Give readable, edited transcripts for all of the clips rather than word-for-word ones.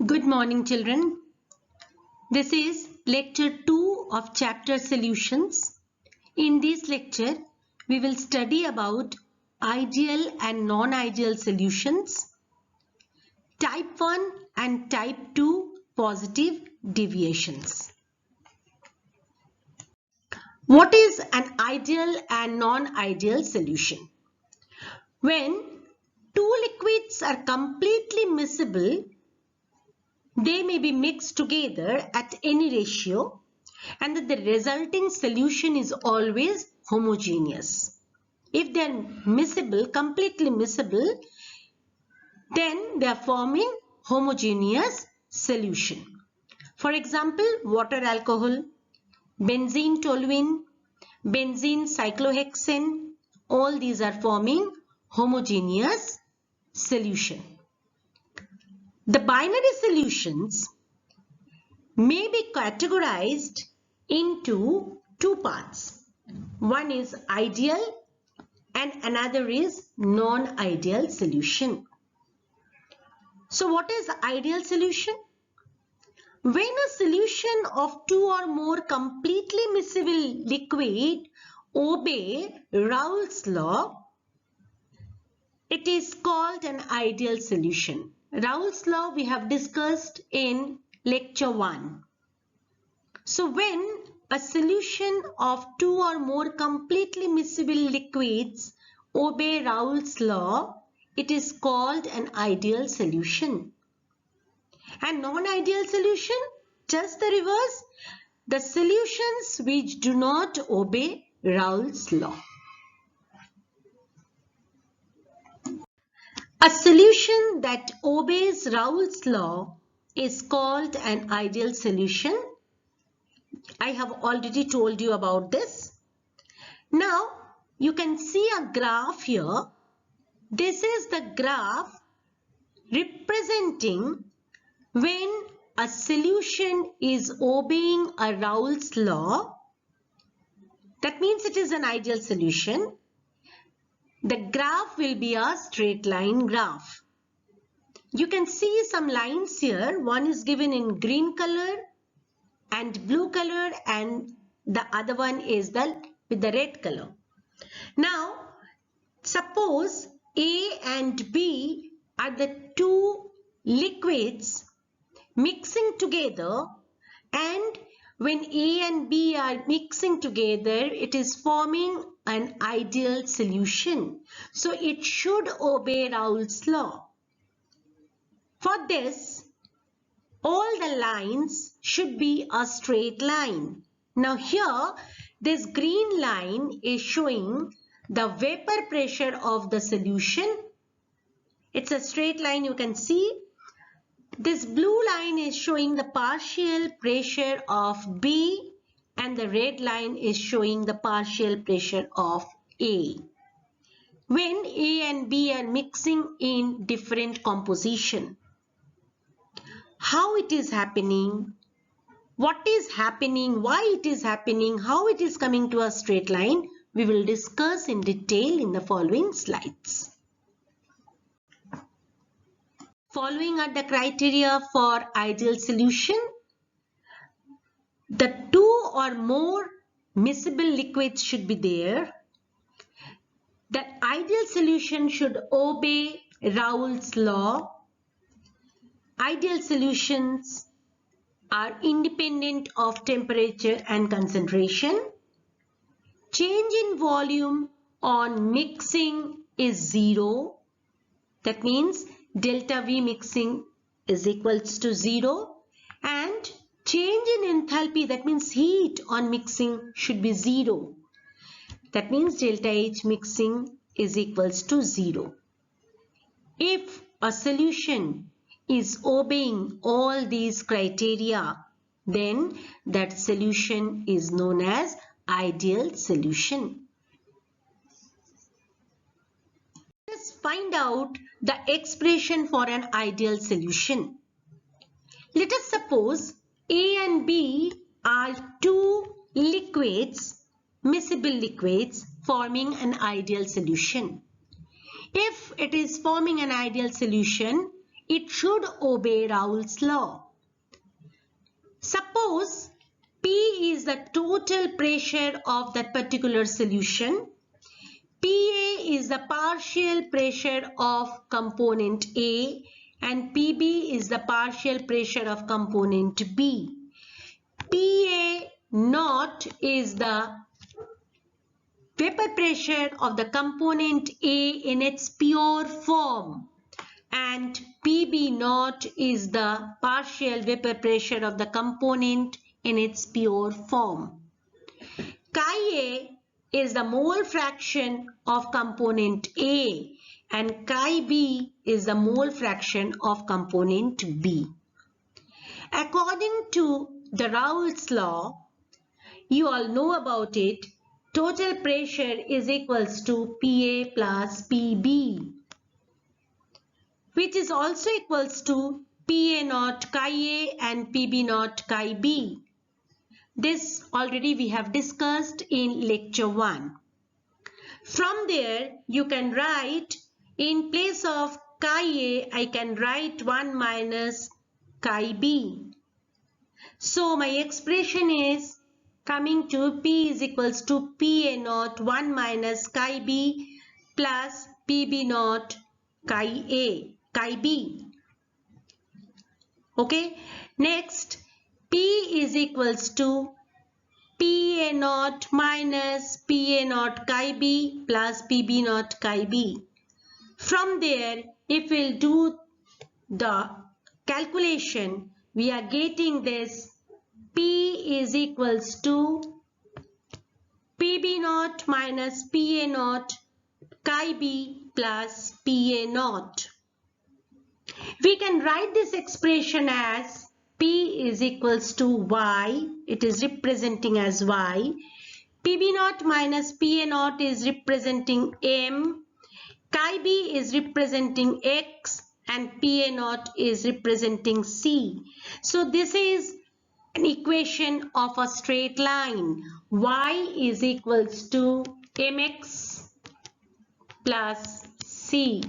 Good morning, children. This is lecture 2 of chapter solutions. In this lecture, we will study about ideal and non-ideal solutions, type 1 and type 2 positive deviations. What is an ideal and non-ideal solution? When two liquids are completely miscible, they may be mixed together at any ratio and that the resulting solution is always homogeneous. If they are miscible, completely miscible, then they are forming homogeneous solution. For example, water alcohol, benzene toluene, benzene cyclohexane, all these are forming homogeneous solution. The binary solutions may be categorized into two parts. One is ideal and another is non-ideal solution. So what is ideal solution? When a solution of two or more completely miscible liquid obey Raoult's law, it is called an ideal solution. Raoult's law we have discussed in lecture 1. So when a solution of two or more completely miscible liquids obey Raoult's law, it is called an ideal solution. And non-ideal solution, just the reverse, the solutions which do not obey Raoult's law. A solution that obeys Raoult's law is called an ideal solution. I have already told you about this. Now, you can see a graph here. This is the graph representing when a solution is obeying a Raoult's law. That means it is an ideal solution. The graph will be a straight line graph. You can see some lines here. One is given in green color and blue color, and the other one is with the red color. Now, suppose A and B are the two liquids mixing together, and when A and B are mixing together, it is forming an ideal solution. So it should obey Raoult's law. For this, all the lines should be a straight line. Now here, this green line is showing the vapor pressure of the solution. It's a straight line, you can see. This blue line is showing the partial pressure of B, and the red line is showing the partial pressure of A. When A and B are mixing in different composition. How it is happening, what is happening, why it is happening, how it is coming to a straight line, we will discuss in detail in the following slides. Following are the criteria for ideal solution. The two or more miscible liquids should be there. The ideal solution should obey Raoult's law. Ideal solutions are independent of temperature and concentration. Change in volume on mixing is 0. That means delta V mixing is equals to 0, and change in enthalpy, that means heat on mixing, should be 0. That means delta H mixing is equals to 0. If a solution is obeying all these criteria, then that solution is known as ideal solution. Let's find out the expression for an ideal solution. Let us suppose A and B are two liquids, miscible liquids, forming an ideal solution. If it is forming an ideal solution, it should obey Raoult's law. Suppose P is the total pressure of that particular solution. PA is the partial pressure of component A and PB is the partial pressure of component B. PA naught is the vapor pressure of the component A in its pure form and PB naught is the partial vapor pressure of the component in its pure form. Chi A is the mole fraction of component A and chi B is the mole fraction of component B. According to the Raoult's law, you all know about it, total pressure is equals to PA plus PB, which is also equals to PA naught chi A and PB naught chi B. This already we have discussed in lecture 1. From there, you can write in place of chi A, I can write 1 minus chi B. So my expression is coming to P is equals to PA naught 1 minus chi B plus PB naught chi B. Okay. Next, P is equals to PA naught minus PA naught chi B plus PB naught chi B. From there, if we'll do the calculation, we are getting this P is equals to PB naught minus PA naught chi B plus PA naught. We can write this expression as P is equals to Y, it is representing as Y. PB naught minus PA naught is representing M, chi B is representing X and PA naught is representing C. So this is an equation of a straight line. Y is equals to mx plus c.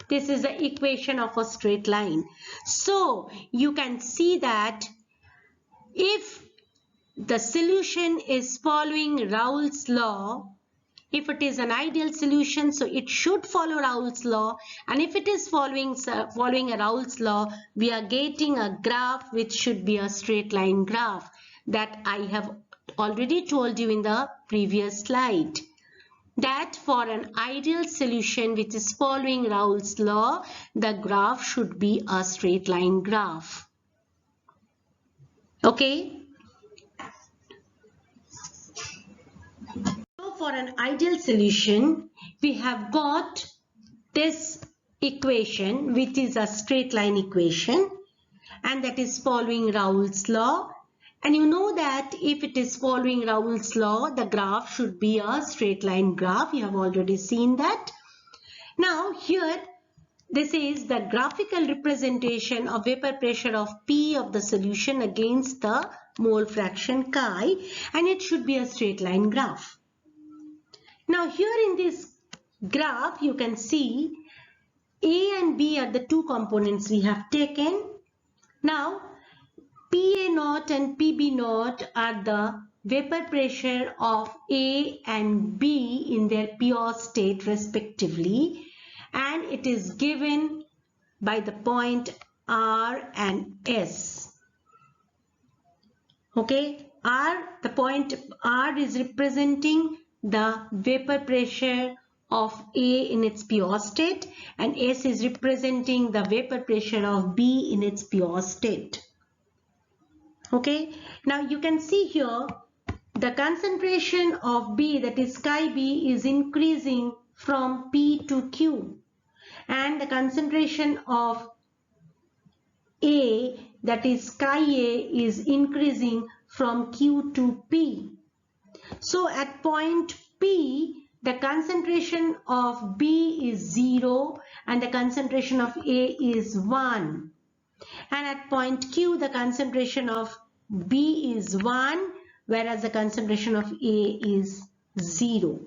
This is the equation of a straight line. So you can see that if the solution is following Raoult's law, if it is an ideal solution, so it should follow Raoult's law, and if it is following a Raoult's law, we are getting a graph which should be a straight line graph that I have already told you in the previous slide. That for an ideal solution which is following Raoult's law, the graph should be a straight line graph. Okay. For an ideal solution, we have got this equation which is a straight line equation and that is following Raoult's law. And you know that if it is following Raoult's law, the graph should be a straight line graph. You have already seen that. Now here, this is the graphical representation of vapor pressure of P of the solution against the mole fraction chi, and it should be a straight line graph. Now here in this graph, you can see A and B are the two components we have taken. Now PA naught and PB naught are the vapor pressure of A and B in their pure state respectively, and it is given by the point R and S. Okay, the point R is representing the vapor pressure of A in its pure state and S is representing the vapor pressure of B in its pure state. Okay, now you can see here the concentration of B, that is chi B, is increasing from P to Q, and the concentration of A, that is chi A, is increasing from Q to P. So at point P, the concentration of B is 0 and the concentration of A is 1. And at point Q, the concentration of B is 1, whereas the concentration of A is 0.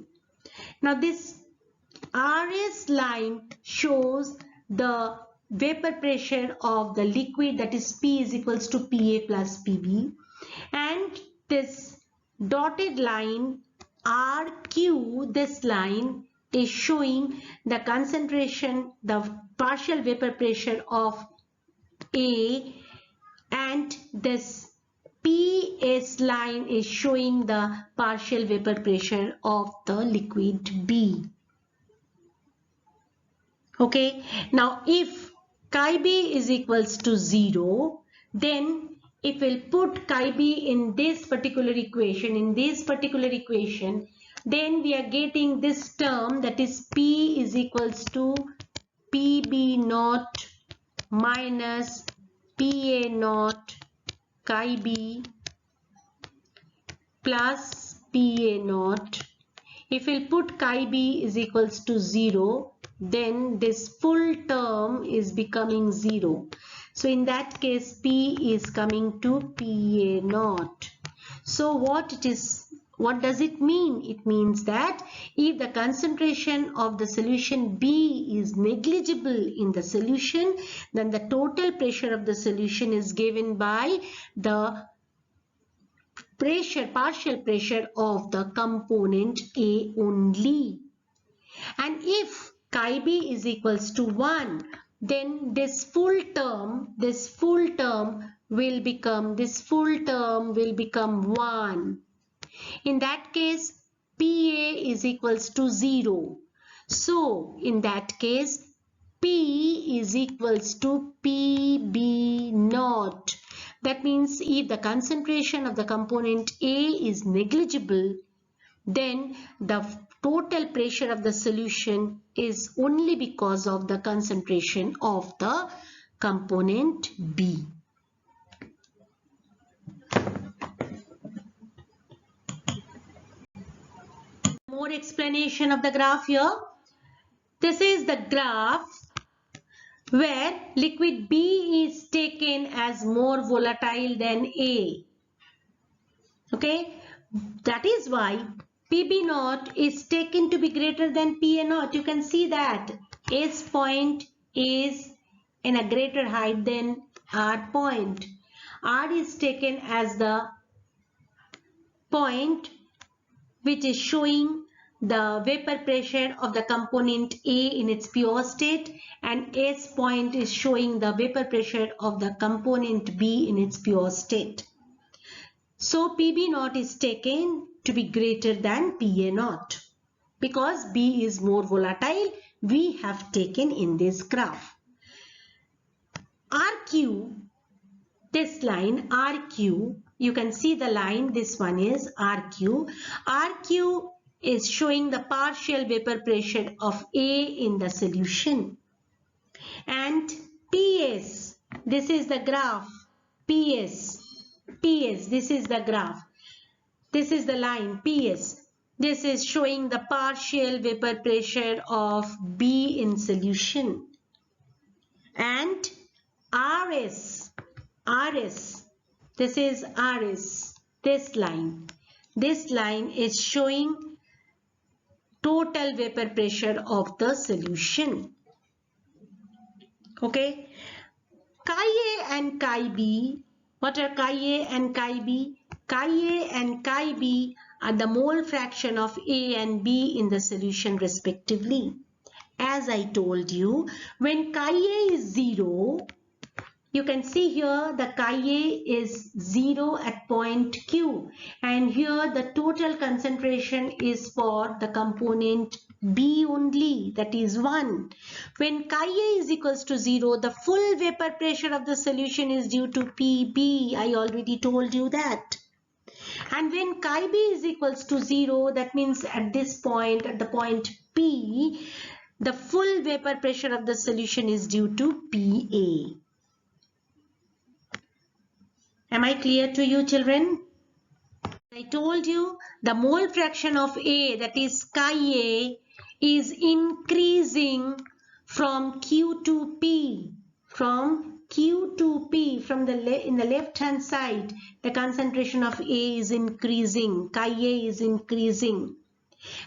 Now this RS line shows the vapor pressure of the liquid, that is P is equals to PA plus PB, and this dotted line RQ, this line is showing the concentration, the partial vapor pressure of A, and this PS line is showing the partial vapor pressure of the liquid B. Okay, now if chi B is equals to 0, then if we'll put chi B in this particular equation, then we are getting this term, that is P is equals to PB naught minus PA naught chi B plus PA naught. If we'll put chi B is equals to 0, then this full term is becoming 0. So in that case, P is coming to PA naught. So what does it mean? It means that if the concentration of the solution B is negligible in the solution, then the total pressure of the solution is given by the partial pressure of the component A only. And if chi B is equals to 1, then this full term will become 1. In that case, PA is equals to 0. So in that case, P is equals to PB naught. That means if the concentration of the component A is negligible, then the total pressure of the solution is only because of the concentration of the component B. More explanation of the graph here. This is the graph where liquid B is taken as more volatile than A. Okay, that is why PB naught is taken to be greater than PA naught. You can see that S point is in a greater height than R point. R is taken as the point which is showing the vapor pressure of the component A in its pure state, and S point is showing the vapor pressure of the component B in its pure state. So PB naught is taken to be greater than PA naught. Because B is more volatile, we have taken in this graph. RQ, this line RQ, you can see the line, this one is RQ. RQ is showing the partial vapor pressure of A in the solution. And PS, this is the graph, PS, this is the graph. This is the line PS. This is showing the partial vapor pressure of B in solution. And RS, this is RS, this line. This line is showing total vapor pressure of the solution. Okay. Chi A and chi B. What are chi A and chi B? Chi A and chi B are the mole fraction of A and B in the solution respectively. As I told you, when chi A is 0, you can see here the chi A is 0 at point Q, and here the total concentration is for the component B only, that is 1. When chi A is equals to 0, the full vapor pressure of the solution is due to PB. I already told you that. And when chi B is equals to 0, that means at this point, at the point P, the full vapor pressure of the solution is due to PA. Am I clear to you, children? I told you the mole fraction of A, that is chi A, is increasing from Q to P. From Q to P, in the left hand side, the concentration of A is increasing, chi A is increasing.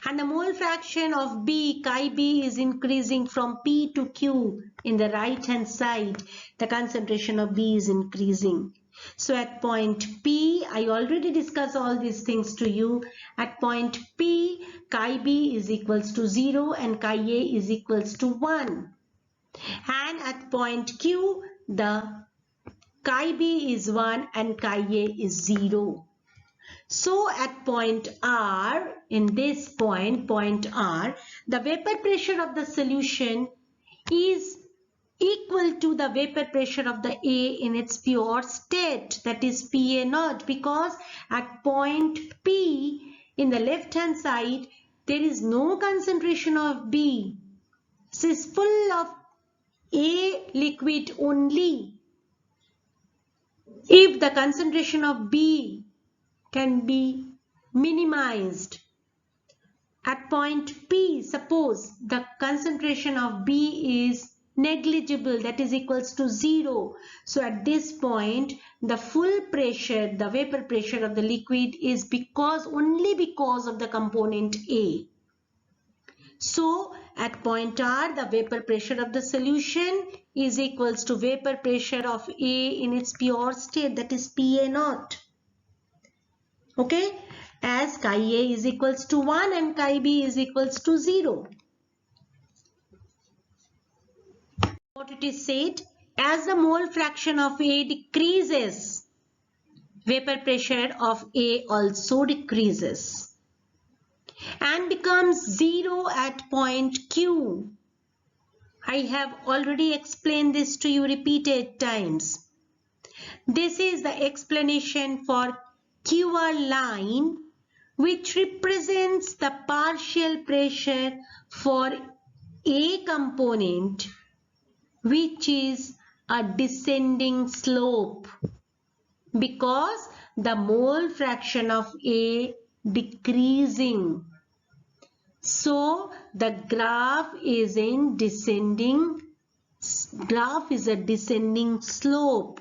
And the mole fraction of B, chi B, is increasing from P to Q in the right hand side. The concentration of B is increasing. So at point P, I already discussed all these things to you. At point P, chi B is equals to 0 and chi A is equals to 1. And at point Q, the chi B is 1 and chi A is 0. So at point R, in this point R, the vapor pressure of the solution is equal to the vapor pressure of the A in its pure state, that is PA naught, because at point P in the left hand side there is no concentration of B. This is full of A liquid only. If the concentration of B can be minimized at point P, suppose the concentration of B is negligible, that is equals to 0. So at this point the full pressure, the vapor pressure of the liquid is only because of the component A. So at point R, the vapor pressure of the solution is equals to vapor pressure of A in its pure state, that is PA naught. Okay, as chi A is equals to 1 and chi B is equals to 0. What it is said, as the mole fraction of A decreases, vapor pressure of A also decreases and becomes 0 at point Q. I have already explained this to you repeated times. This is the explanation for QR line, which represents the partial pressure for A component, which is a descending slope, because the mole fraction of A decreasing. So the graph is a descending slope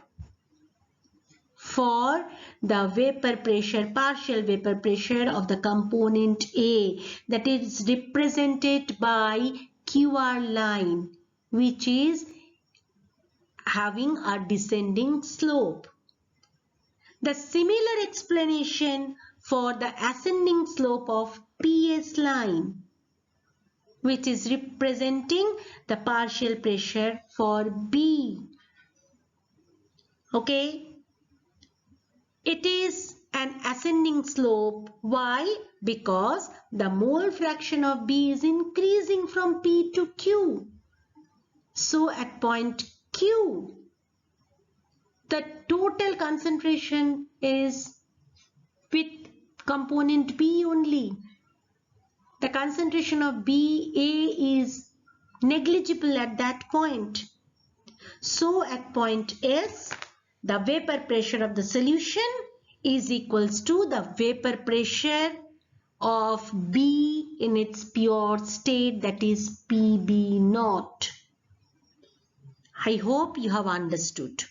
for the vapor pressure, partial vapor pressure of the component A, that is represented by QR line, which is having a descending slope. The similar explanation for the ascending slope of PS line, which is representing the partial pressure for B. Okay. It is an ascending slope. Why? Because the mole fraction of B is increasing from P to Q. So at point Q, the total concentration is with component B only. The concentration of BA is negligible at that point. So at point S, the vapor pressure of the solution is equals to the vapor pressure of B in its pure state, that is PB naught. I hope you have understood.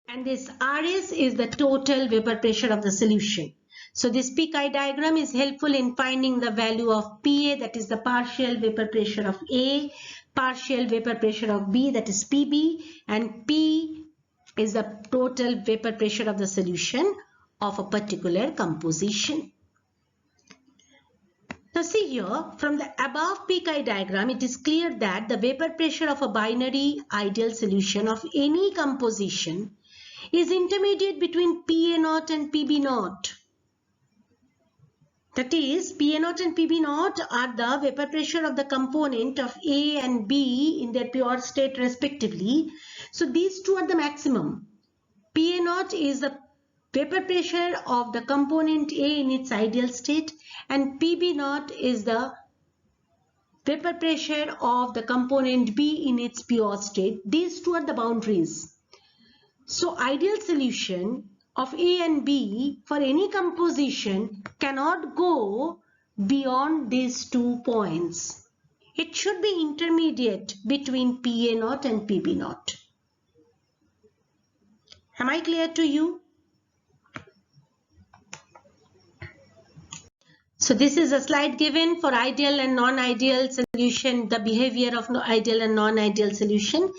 And this RS is the total vapor pressure of the solution. So this pchi diagram is helpful in finding the value of PA, that is the partial vapor pressure of A, partial vapor pressure of B, that is PB, and P is the total vapor pressure of the solution of a particular composition. Now see here, from the above pchi diagram, it is clear that the vapor pressure of a binary ideal solution of any composition is intermediate between PA naught and PB naught. That is, PA naught and PB naught are the vapor pressure of the component of A and B in their pure state respectively. So these two are the maximum. PA naught is the vapor pressure of the component A in its ideal state, and PB naught is the vapor pressure of the component B in its pure state. These two are the boundaries. So ideal solution of A and B for any composition cannot go beyond these 2 points. It should be intermediate between PA naught and PB naught. Am I clear to you? So this is a slide given for ideal and non-ideal solution, the behavior of ideal and non-ideal solution.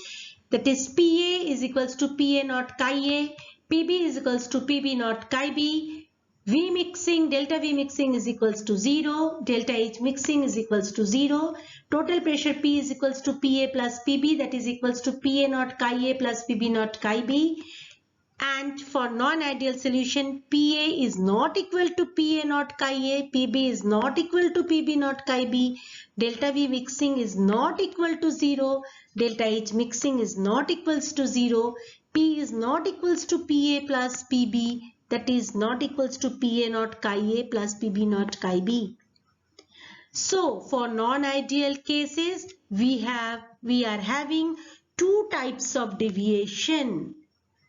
That is PA is equals to PA naught chi A, PB is equals to PB naught chi B, V mixing, delta V mixing is equals to 0, delta H mixing is equals to 0, total pressure P is equals to PA plus PB, that is equals to PA naught chi A plus PB naught chi B. And for non-ideal solution, PA is not equal to PA naught chi A, PB is not equal to PB naught chi B, delta V mixing is not equal to 0, delta H mixing is not equals to 0, P is not equals to PA plus PB, that is not equals to PA naught chi A plus PB naught chi B. So for non-ideal cases, we are having two types of deviation.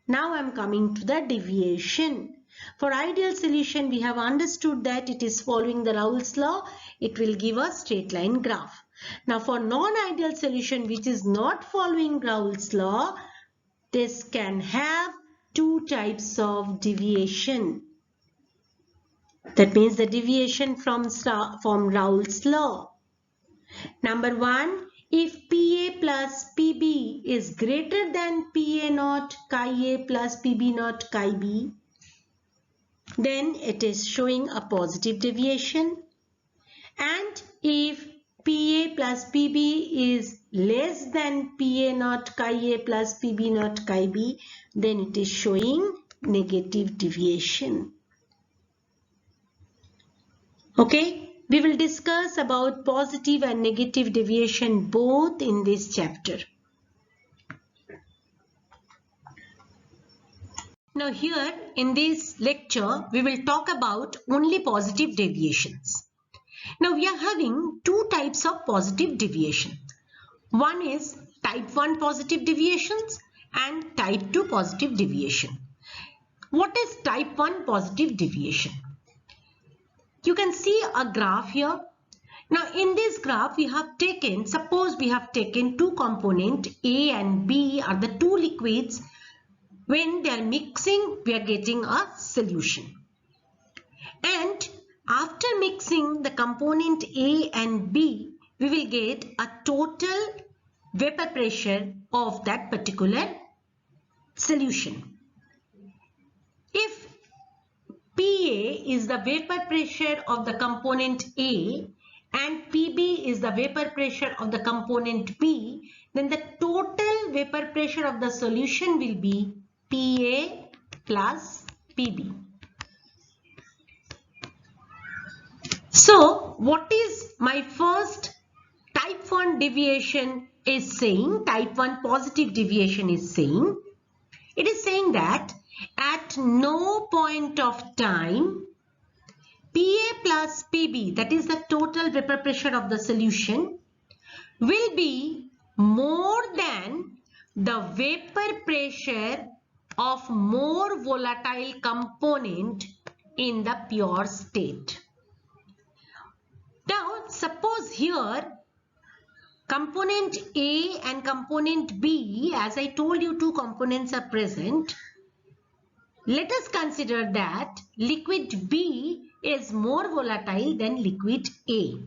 Now I am coming to the deviation. For ideal solution, we have understood that it is following the Raoult's law. It will give a straight line graph. Now for non-ideal solution which is not following Raoult's law, this can have two types of deviation. That means the deviation from Raoult's law. Number one, if PA plus PB is greater than PA naught chi A plus PB naught chi B, then it is showing a positive deviation. And if PA plus PB is less than PA naught chi A plus PB naught chi B, then it is showing negative deviation. Okay. We will discuss about positive and negative deviation both in this chapter. Now here in this lecture, we will talk about only positive deviations. Now we are having two types of positive deviation. One is type 1 positive deviations and type 2 positive deviation. What is type 1 positive deviation? You can see a graph here. Now in this graph we have taken, suppose we have taken two components A and B are the two liquids. When they are mixing, we are getting a solution. And after mixing the component A and B, we will get a total vapor pressure of that particular solution. If PA is the vapor pressure of the component A and PB is the vapor pressure of the component B, then the total vapor pressure of the solution will be PA plus PB. So what is my first type 1 deviation is saying, type 1 positive deviation is saying, it is saying that at no point of time PA plus PB, that is the total vapor pressure of the solution, will be more than the vapor pressure of more volatile component in the pure state. Now suppose here component A and component B, as I told you, two components are present. Let us consider that liquid B is more volatile than liquid A.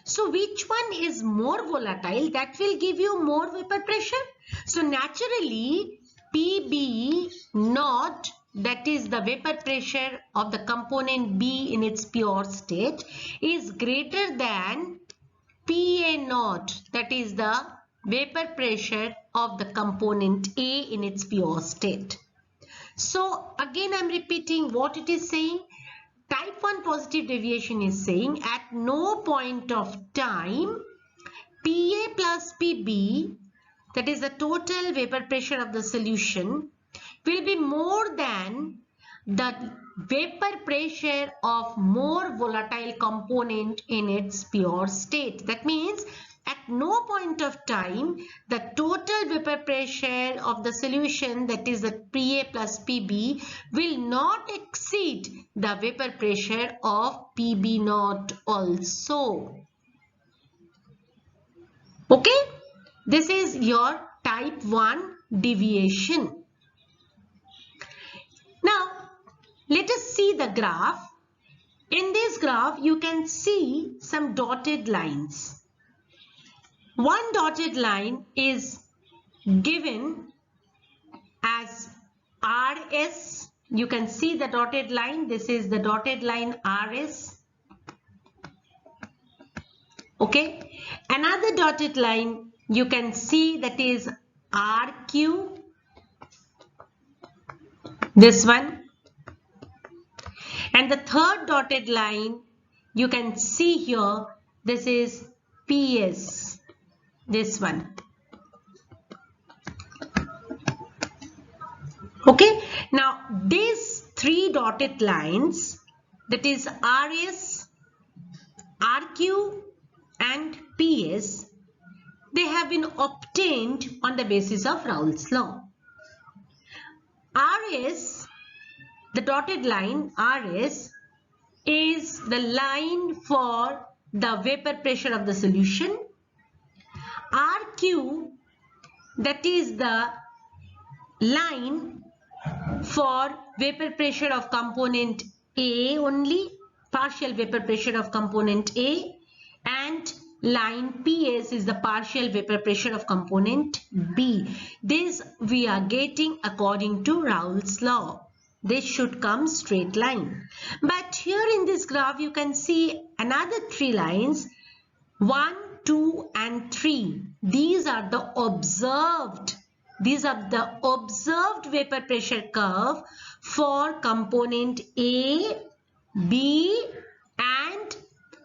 So which one is more volatile? That will give you more vapor pressure. So naturally PB naught, that is the vapor pressure of the component B in its pure state, is greater than PA naught, that is the vapor pressure of the component A in its pure state. So again I am repeating what it is saying. Type 1 positive deviation is saying at no point of time PA plus PB, that is the total vapor pressure of the solution, will be more than the vapor pressure of more volatile component in its pure state. That means at no point of time the total vapor pressure of the solution, that is the PA plus PB, will not exceed the vapor pressure of PB naught also. Okay, this is your type 1 deviation. Now let us see the graph. In this graph, you can see some dotted lines. One dotted line is given as RS. You can see the dotted line. This is the dotted line RS. Okay. Another dotted line you can see that is RQ. This one. And the third dotted line you can see here. This is PS. This one. Okay. Now these three dotted lines, that is RS, RQ and PS, they have been obtained on the basis of Raoult's law. RS, the dotted line RS, is the line for the vapor pressure of the solution. RQ, that is the line for vapor pressure of component A only, partial vapor pressure of component A, and line PS is the partial vapor pressure of component B. This we are getting according to Raoult's law. This should come straight line. But here in this graph you can see another three lines, 1, 2 and 3. These are the observed vapor pressure curve for component A, B and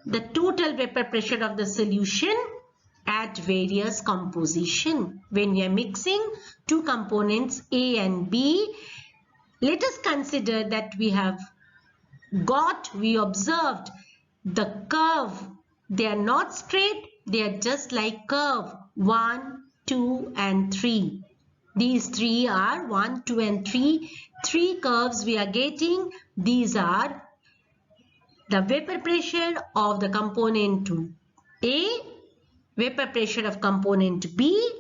the total vapor pressure of the solution at various composition. When we are mixing two components A and B, let us consider that we observed the curve. They are not straight, they are just like curve 1, 2 and 3. These three are 1, 2 and 3. Three curves we are getting. These are the vapor pressure of the component A, vapor pressure of component B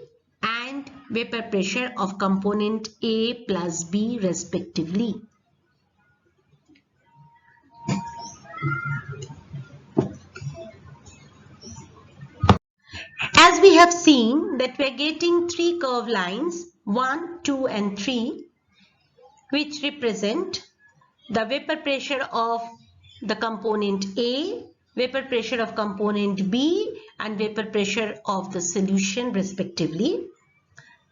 and vapor pressure of component A plus B respectively. As we have seen that we are getting three curve lines 1, 2 and 3, which represent the vapor pressure of the component A, vapor pressure of component B and vapor pressure of the solution respectively.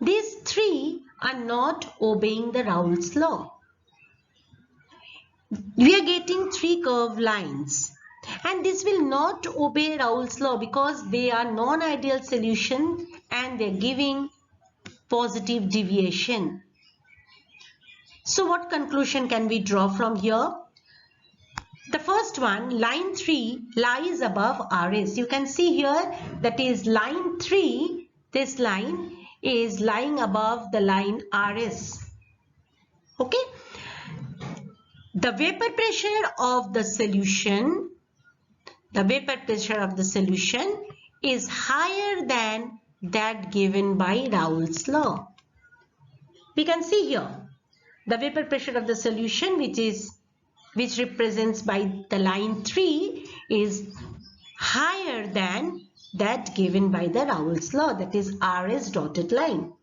These three are not obeying the Raoult's law. We are getting three curved lines and this will not obey Raoult's law because they are non-ideal solution and they are giving positive deviation. So what conclusion can we draw from here? The first one, line 3 lies above RS. You can see here that is line 3, this line is lying above the line RS. Okay. The vapor pressure of the solution, is higher than that given by Raoult's law. We can see here the vapor pressure of the solution which represents by the line 3 is higher than that given by the Raoult's law, that is RS dotted line.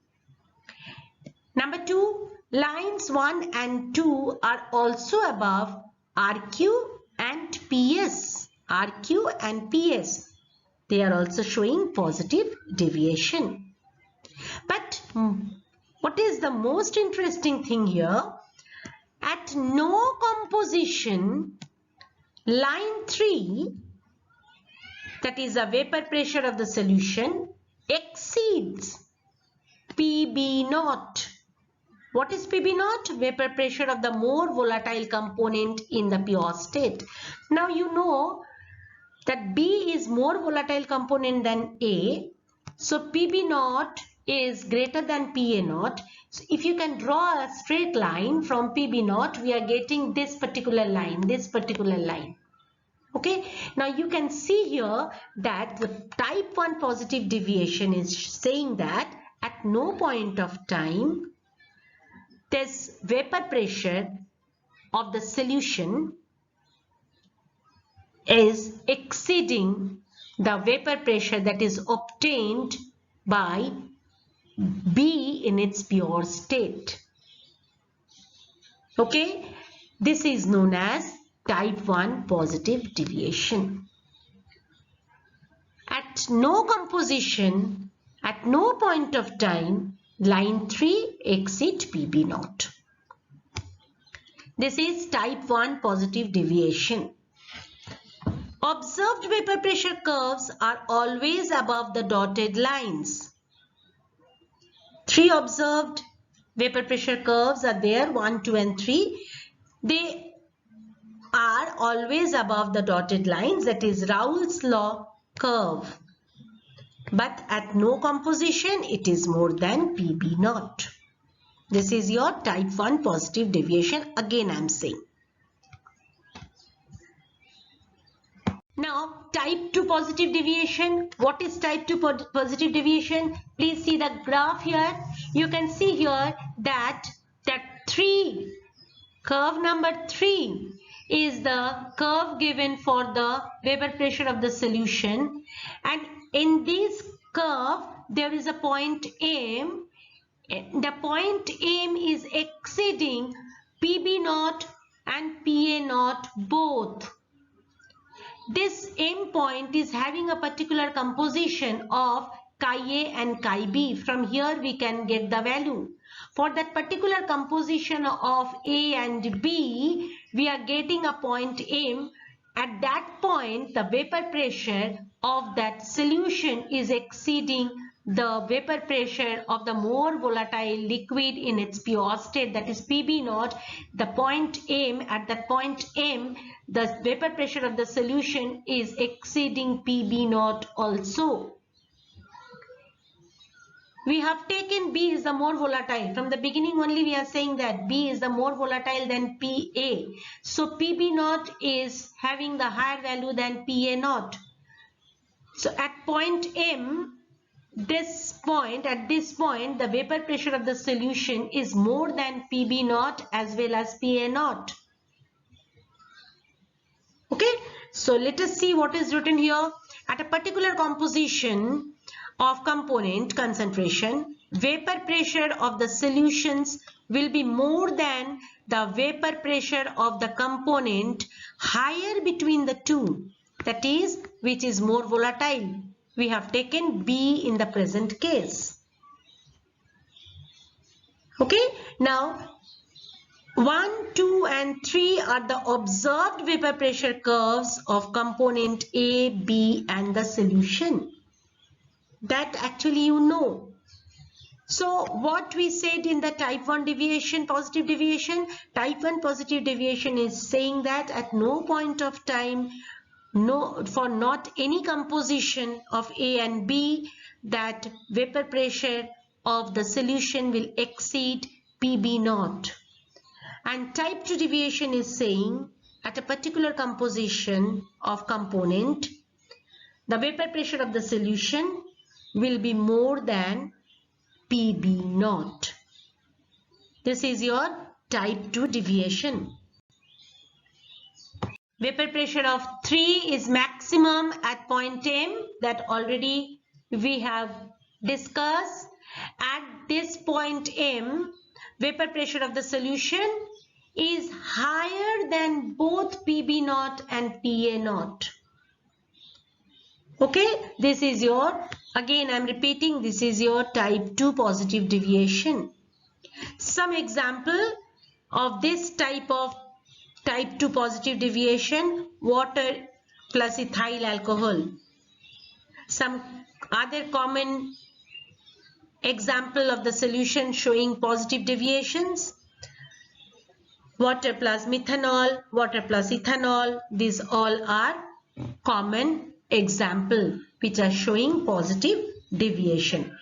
Number 2, lines 1 and 2 are also above RQ and PS. RQ and PS. They are also showing positive deviation. But what is the most interesting thing here? At no composition, line 3, that is the vapor pressure of the solution, exceeds PB naught. What is PB naught? Vapor pressure of the more volatile component in the pure state. Now you know that B is more volatile component than A. So PB naught is greater than PA naught. So if you can draw a straight line from PB naught, we are getting this particular line, Okay. Now you can see here that the type 1 positive deviation is saying that at no point of time this vapor pressure of the solution is exceeding the vapor pressure that is obtained by B in its pure state. Okay, this is known as type 1 positive deviation. At no composition, at no point of time, line 3 exceed PB naught. This is type 1 positive deviation. Observed vapor pressure curves are always above the dotted lines. 3 observed vapor pressure curves are there, 1, 2 and 3. They are always above the dotted lines, that is Raoult's law curve. But at no composition, it is more than PB naught. This is your type 1 positive deviation. Again, I am saying. Now, type 2 positive deviation. What is type 2 positive deviation? Please see the graph here. You can see here that curve number 3 is the curve given for the vapor pressure of the solution. And in this curve, there is a point M. The point M is exceeding PB naught and PA naught both. This M point is having a particular composition of chi A and chi B. From here we can get the value. For that particular composition of A and B, we are getting a point M. At that point, the vapor pressure of that solution is exceeding the vapor pressure of the more volatile liquid in its pure state, that is PB naught. The point M, at that point M, the vapor pressure of the solution is exceeding PB naught also. We have taken B is the more volatile. From the beginning only we are saying that B is the more volatile than PA. So PB naught is having the higher value than PA naught. So at point M, at this point, the vapor pressure of the solution is more than PB naught as well as PA naught. Okay, so let us see what is written here. At a particular composition of component concentration, vapor pressure of the solutions will be more than the vapor pressure of the component higher between the two, that is, which is more volatile. We have taken B in the present case. Okay, now 1, 2 and 3 are the observed vapor pressure curves of component A, B and the solution. That actually you know. So what we said in the type 1 deviation, positive deviation, type 1 positive deviation is saying that at no point of time, for not any composition of A and B, that vapor pressure of the solution will exceed PB naught. And type 2 deviation is saying at a particular composition of component, the vapor pressure of the solution will be more than PB naught. This is your type 2 deviation. Vapor pressure of 3 is maximum at point M, that already we have discussed. At this point M, vapor pressure of the solution is higher than both PB naught and PA naught. Okay, this is your, again I am repeating, this is your type 2 positive deviation. Some example of this type of type 2 positive deviation: water plus ethyl alcohol. Some other common example of the solution showing positive deviations: water plus methanol, water plus ethanol. These all are common example which are showing positive deviation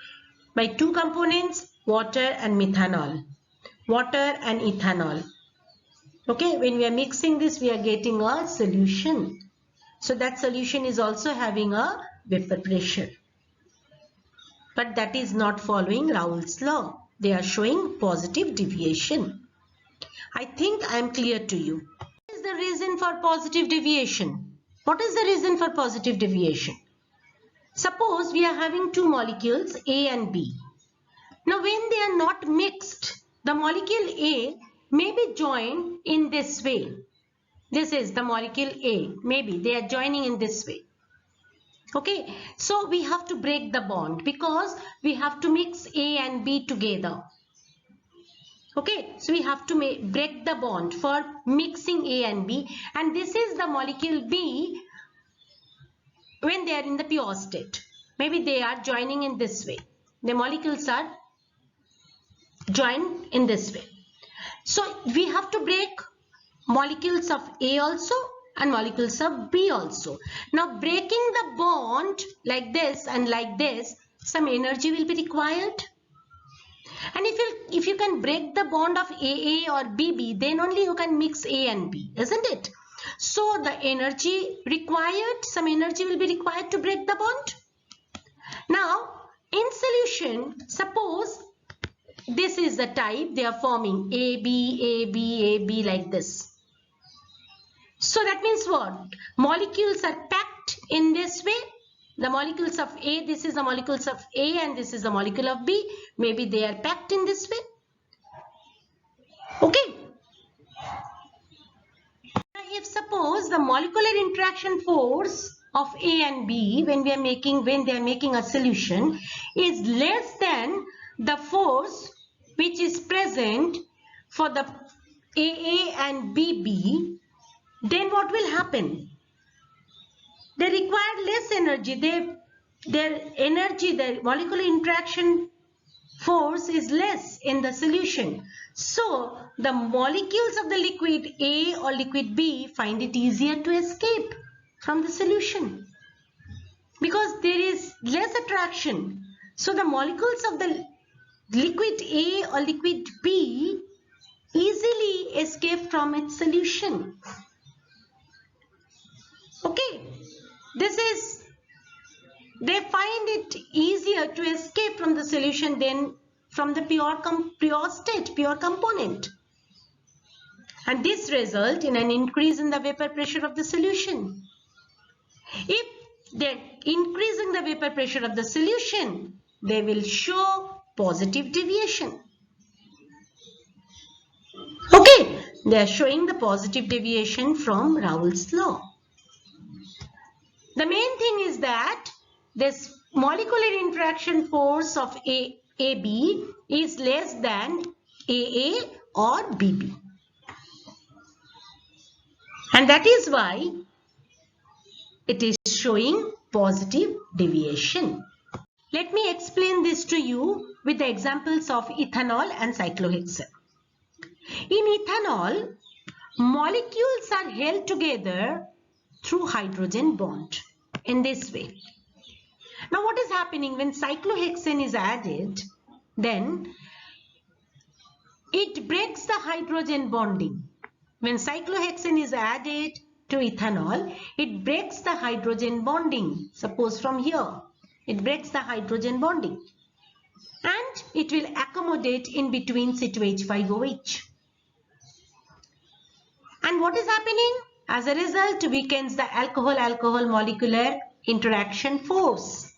by two components, water and methanol, water and ethanol. Okay, when we are mixing this, we are getting a solution. So that solution is also having a vapor pressure, but that is not following Raoult's law. They are showing positive deviation. I think I am clear to you. What is the reason for positive deviation? What is the reason for positive deviation? Suppose we are having two molecules A and B. Now when they are not mixed, the molecule A may be joined in this way. This is the molecule A. Maybe they are joining in this way. Okay, so we have to break the bond because we have to mix A and B together. Okay, so we have to break the bond for mixing A and B, and this is the molecule B when they are in the pure state. Maybe they are joining in this way. The molecules are joined in this way. So we have to break molecules of A also and molecules of B also. Now breaking the bond like this and like this, some energy will be required. And if you can break the bond of AA or BB, then only you can mix A and B, isn't it? So the energy required, some energy will be required to break the bond. Now in solution, suppose this is the type they are forming AB, AB, AB like this. So that means what? Molecules are packed in this way. The molecules of A, this is the molecules of A and this is the molecule of B. Maybe they are packed in this way. Okay. If suppose the molecular interaction force of A and B when they are making a solution is less than the force which is present for the AA and BB, then what will happen? They require less energy. Their molecular interaction force is less in the solution. So the molecules of the liquid A or liquid B find it easier to escape from the solution because there is less attraction. So the molecules of the liquid A or liquid B easily escape from its solution. Okay, they find it easier to escape from the solution than from the pure state, pure component. And this results in an increase in the vapor pressure of the solution. If they're increasing the vapor pressure of the solution, they will show positive deviation. Okay, they are showing the positive deviation from Raoult's law. The main thing is that this molecular interaction force of AB is less than AA or BB. And that is why it is showing positive deviation. Let me explain this to you with the examples of ethanol and cyclohexane. In ethanol, molecules are held together through hydrogen bond in this way. Now what is happening when cyclohexane is added? Then it breaks the hydrogen bonding. When cyclohexane is added to ethanol, it breaks the hydrogen bonding. Suppose from here, it breaks the hydrogen bonding. And it will accommodate in between C2H5OH. And what is happening? As a result, weakens the alcohol-alcohol molecular interaction force.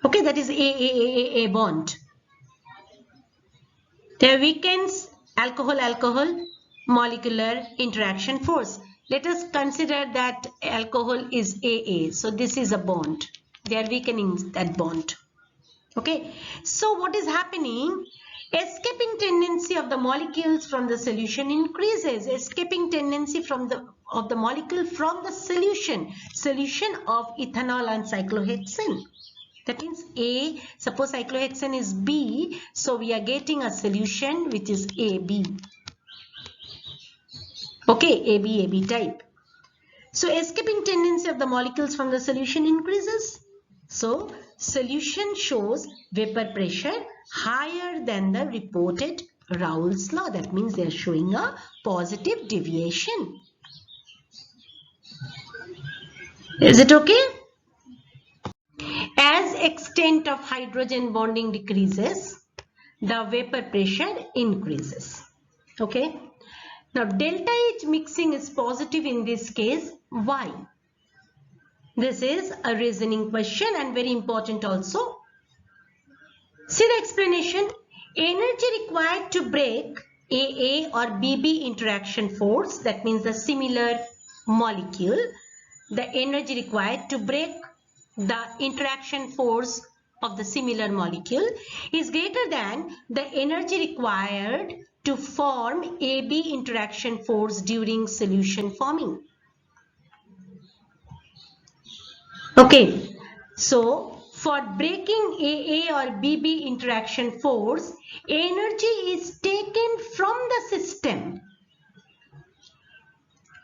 Okay, that is A bond. There weakens alcohol-alcohol molecular interaction force. Let us consider that alcohol is AA. So this is a bond. They are weakening that bond. Okay. So what is happening? Escaping tendency of the molecules from the solution increases. Escaping tendency of the molecule from the solution of ethanol and cyclohexane. That means A, suppose cyclohexane is B, so we are getting a solution which is AB. Okay, AB type. So escaping tendency of the molecules from the solution increases. So solution shows vapor pressure higher than the reported Raoult's law. That means they are showing a positive deviation. Is it okay? As extent of hydrogen bonding decreases, the vapor pressure increases. Okay. Now delta H mixing is positive in this case. Why? This is a reasoning question and very important also. See the explanation. Energy required to break AA or BB interaction force, that means the similar molecule, the energy required to break the interaction force of the similar molecule is greater than the energy required to form AB interaction force during solution forming. Okay, so for breaking AA or BB interaction force, energy is taken from the system.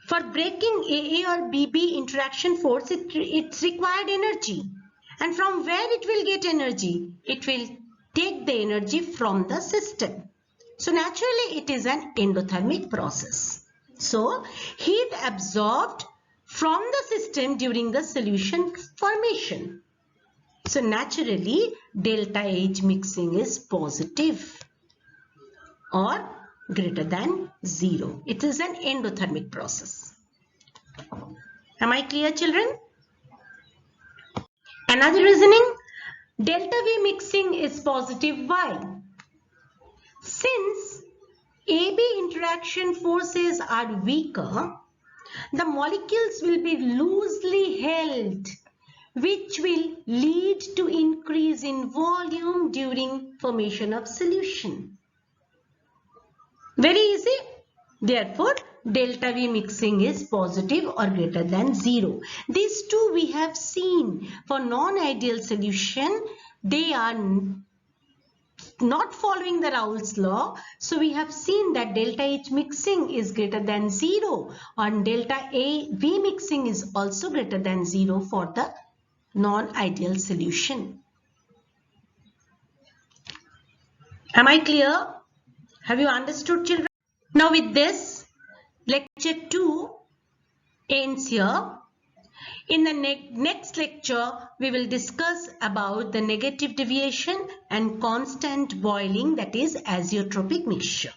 For breaking AA or BB interaction force, it's required energy. And from where it will get energy? It will take the energy from the system. So naturally it is an endothermic process. So heat absorbed from the system during the solution formation. So naturally delta H mixing is positive or greater than 0. It is an endothermic process. Am I clear, children? Another reasoning, delta V mixing is positive. Why? Since AB interaction forces are weaker, the molecules will be loosely held, which will lead to increase in volume during formation of solution. Very easy. Therefore, delta V mixing is positive or greater than 0. These two we have seen. For non-ideal solution, they are not following the Raoult's law. So we have seen that delta H mixing is greater than 0 and delta V mixing is also greater than 0 for the non-ideal solution. Am I clear? Have you understood, children? Now with this, lecture 2 ends here. In the next lecture, we will discuss about the negative deviation and constant boiling, that is azeotropic mixture.